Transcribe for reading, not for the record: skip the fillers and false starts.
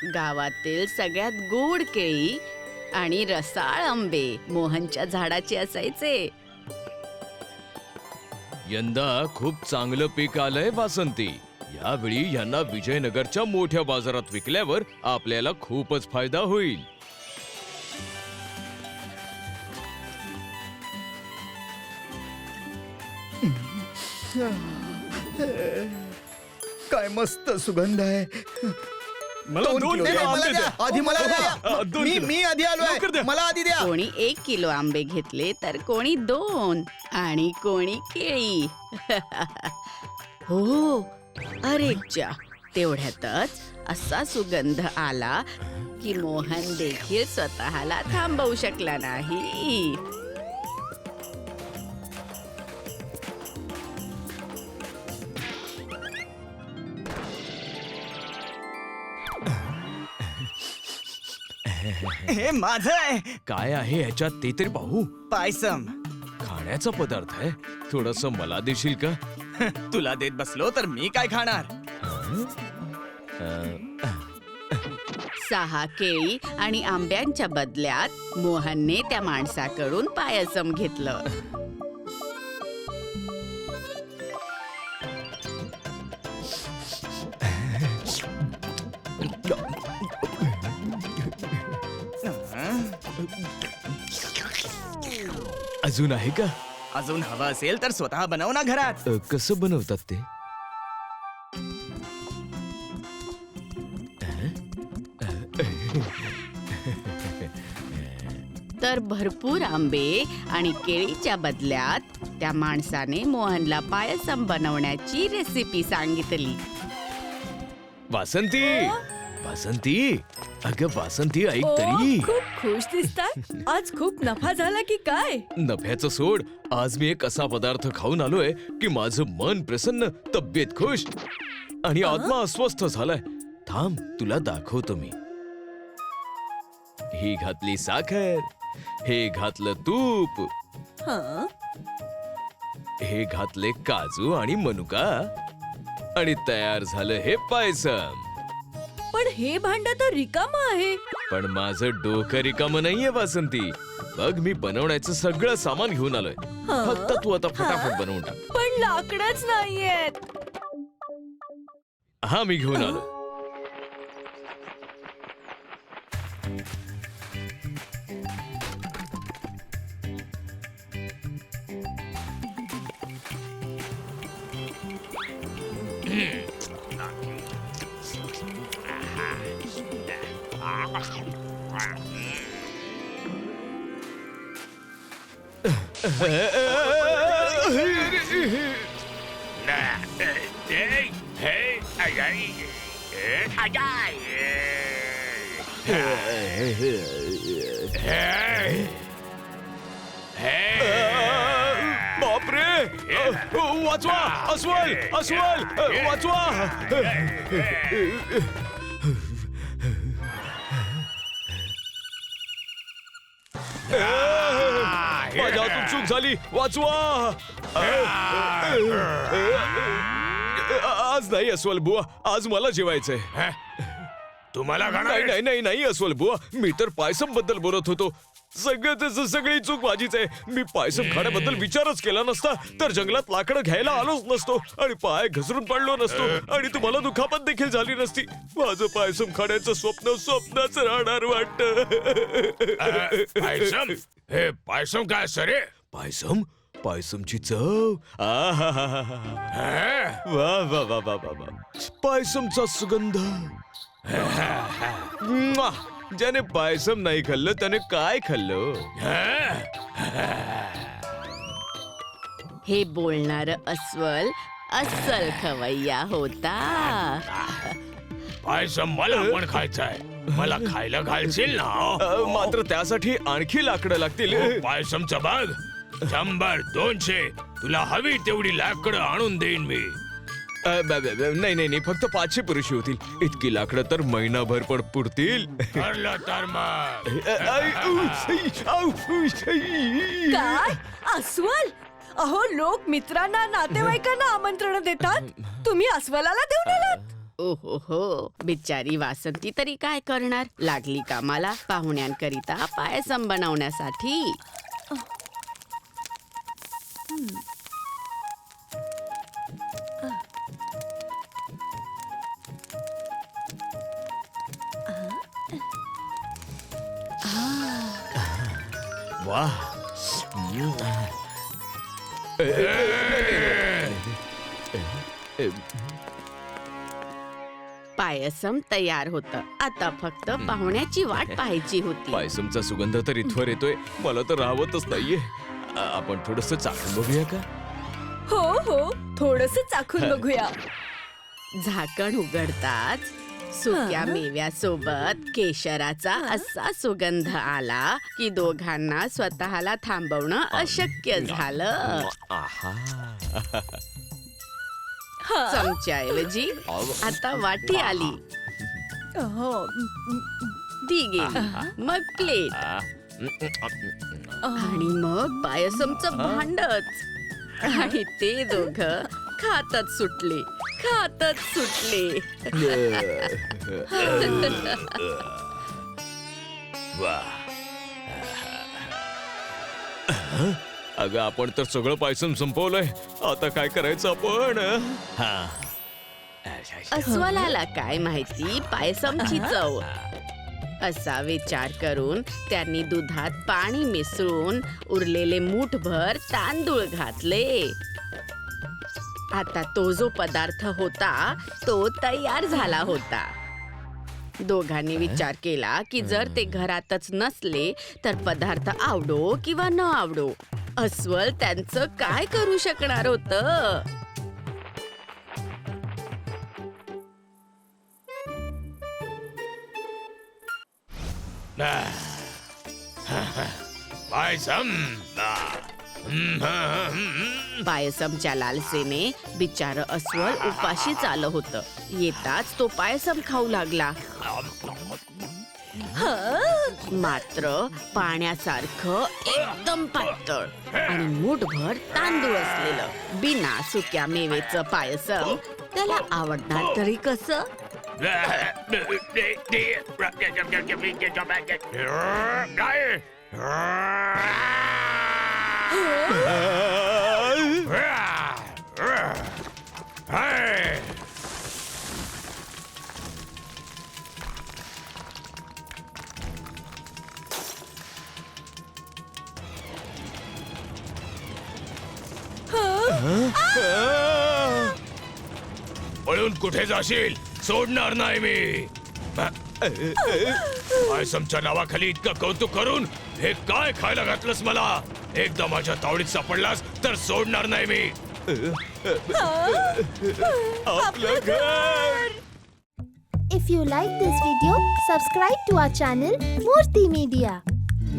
गावातील सगळ्यात गोड केळी आणि रसाळ आंबे मोहनच्या झाडाचे असायचे. यंदा खूप चांगलं पीक आलंय वासंती. यावेळी यांना विजयनगरच्या मोठ्या बाजारात विकल्यावर आपल्याला खूपच फायदा होईल. काय मस्त सुगंध आहे. मला 2 नाही, किलो मला आंबे द्या. द्या. आधी मला द्या. दोन किलो. मी आधी लवकर द्या. आलोय. मला आधी द्या. कोणी 1 किलो आंबे घेतले तर कोणी 2 आणि कोणी केळी. हो, अरे च्या, तेवढ्यातच असा सुगंध आला की मोहन देखील स्वतःला थांबवू शकला नाही. हे माझं आहे. काय आहे ह्याच्यात ते तरी पाहू. पायसम. खाण्याचा पदार्थ आहे. थोडस मला देशील का? तुला देत बसलो तर मी काय खाणार. 6 केळी आणि आंब्यांच्या बदल्यात मोहनने त्या माणसाकडून पायसम घेतलं. अजून आहे का? अजून हवं असेल तर स्वतः बनव ना घरात. कसं बनवतात ते? तर भरपूर आंबे आणि केळीच्या बदल्यात त्या माणसाने मोहनला पायसम बनवण्याची रेसिपी सांगितली. वासंती, वासंती, अगं वासंती, ऐक तरी. खूप खुश दिसतात. आज खूप नफा झाला की काय? नफ्याचं सोड. आज मी एक असा पदार्थ खाऊन आलोय की माझं मन प्रसन्न, तब्येत खुश आणि आत्मा अस्वस्थ झालाय. थांब, तुला दाखवतो मी. ही घातली साखर, हे घातलं तूप, हं? हे घातले काजू आणि मनुका आणि तयार झालं हे पायसम. पण हे भांड तर रिकामं आहे. पण माझं डोकं रिकामं नाहीये वासंती. बघ, मी बनवण्याचं सगळं सामान घेऊन आलोय. फक्त तू आता फटाफट बनवून टाक. पण लाकडच नाहीयेत. हा, मी घेऊन आलो. बापरे! वाचवा! अस्वल! अस्वल! वाचवा! माझ्या हातून चूक झाली. वाचवा! आज नाही अस्वल बुवा, आज मला जेवायचंय. तुम्हाला नाही नाही नाही नाही अस्वल बुवा, मी तर पायसम बद्दल बोलत होतो. सगळी चूक माझीच आहे. मी पायसम खाण्याबद्दल विचारच केला नसता तर जंगलात लाकडं घ्यायला आलोच नसतो आणि पाय घसरून पडलो नसतो आणि तुम्हाला दुखापत देखील झाली नसती. माझं पायसम खाण्याचं स्वप्न स्वप्नच राहणार वाटतं. पायसम? हे पायसम काय सरे? पायसम, पायसमची चव. वा वा वा वा वा वा. पायसमचा सुगंध. म्वा! ज्याने पायसम नाही खाल्लं त्याने काय खाल्लं? हे बोलणार अस्वल अस्सल खवय्या होता. पायसम मला पण खायचंय. मला खायला घालशील ना? मात्र त्यासाठी आणखी लाकडं लागतील. पायसमचा भाग 100, 200 तुला हवी तेवढी लाकडं आणून देईन मी. नाही नाही नाही, फक्त 500 पुरुषी होतील. इतकी लाकडं तर महिनाभर पण पुरतील. ठरलं तर मग. काय? अस्वल? अहो, लोक मित्रांना नातेवाईकांना आमंत्रण देतात. तुम्ही अस्वलाला देऊन आलात? ओहो हो, बिचारी वासंती तरी काय करणार, लागली कामाला पाहुण्यांकरिता पायसम बनवण्यासाठी. वा पायसम तयार होतं. आता फक्त पाहुण्याची वाट पाहायची होती. पायसमचा सुगंध तर इथवर येतोय, मला तर राहवतच नाहीये. आपण थोडस चाखून बघूया का? हो हो, थोडस चाखून बघूया. झाकण उघडताच सुक्या मेव्यासोबत केशराचा असा सुगंध आला की दोघांना स्वतःला थांबवणं अशक्य झालं. आहा. चमच्याऐवजी आता वाटी आली, हो. ती गेली, मग प्लेट आणि मग पायसमचं भांडच. आणि ते दोघं खातच सुटले. वा. अगं आपण तर सगळं पायसम संपवलंय, आता काय करायचं आपण? अस्वलाला काय माहिती पायसमची चव. असा विचार करून त्यांनी दुधात पाणी मिसळून उरलेले मूठभर तांदूळ घातले. आता तो जो पदार्थ होता तो तयार झाला होता. दोघांनी विचार केला की जर ते घरातच नसले तर पदार्थ आवडो किंवा न आवडो, अस्वल त्यांचं काय करू शकणार होतं. पायसम. पायसमच्या लालसेने बिचार अस्वल उपाशीच आलं होतं. येताच तो पायसम खाऊ लागला. मात्र पाण्यासारखं एकदम पातळ आणि मूठभर तांदूळ असलेलं बिना सुक्या मेवेचं पायसम त्याला आवडणार तरी कसं. पळून कुठे जाशील? सोडणार नाही मी. पायसमच्या नावाखाली इतकं कौतुक करून हे काय खायला घातलंस मला? एकदा माझ्या तावडीत सापडलास तर सोडणार नाही मी. आपलं घर. If you like this video, subscribe to our channel Murthy Media.